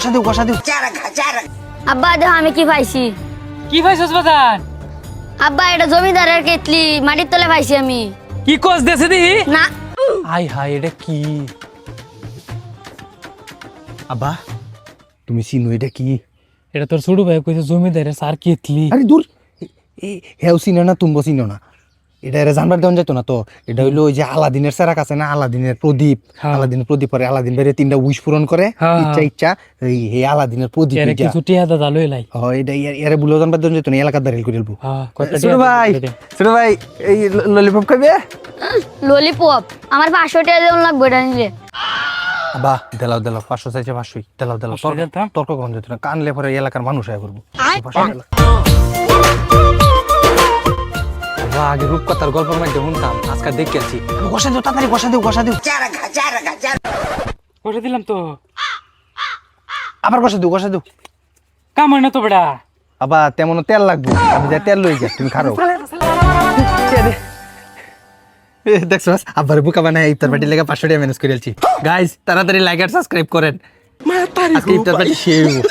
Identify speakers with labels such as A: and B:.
A: কষা দিও।
B: আব্বা দেখো আমি কি পাইছি।
C: কি পাইছস বাজান?
B: আব্বা এটা জমিদারের কেতলি মাটির তলে পাইছি আমি।
C: কি কস দেছে দিহি?
B: না
A: হাই হাই এটা কি? আব্বা তুমি চিনো এটা কি?
C: এটা তোর ছোট ভাই কইছে জমিদারের সার কেতলি।
A: আরে দূর, হেও চিনো না তুমি চিনো না, এটা এরা জানবার দেওয়া যেত না তো। এটা হইলো ওই যে আলাদিনের সেরাক আছে না, আলাদিনের প্রদীপ।
C: হ্যাঁ।
A: আলাদিনের প্রদীপ পরে আলাদিন বাইরে 3টা উইশ পূরণ করে,
C: হ্যাঁ,
A: ইচ্ছা ইচ্ছা এই আলাদিনের প্রদীপ
C: এর
A: এটা।
C: কিছু টিয়া দাদা লই লাই।
A: এটা এরা বুলো জানবার দেওয়া যেত না, এলাকার দাঁড়িয়ে করে দেবো।
C: হ্যাঁ কয়টা
A: ছোট ভাই, ছোট ভাই এই ললিপপ খাবে?
B: ললিপপ আমার 500 টাকা দেওয়া লাগবে এটা নিলে।
A: বাহ দেলাও দেলাও, 500 চাইছে 500 দেলাও দেলাও।
C: 500 দিতাম।
A: তর্ক কখন যেত না, কানলে পরে এলাকার মানুষ আয় করবো। 500 দেলাও। বাবা, আগে রূপকথার গল্পের মধ্যে শুনতাম, আজকে দেখে আছি। কষা দিও তাড়াতাড়ি, কষা দিও কষা দিও।
C: কয়টা দিলাম তো?
A: আবার কষা দিও কষা দিও।
C: কামাই না তো বেটা।
A: আবার তেমন তেল লাগবে, আমি যাই তেল লই গিয়া, তুমি খারো। দেখছো আবার বুকা বানায় ইফতার পার্টি লেগে 500 টাকা ম্যানেজ করে আলছি। গাইস তাড়াতাড়ি লাইক আর সাবস্ক্রাইব করেন, আজকে ইফতার পার্টি শেয়ার হইব।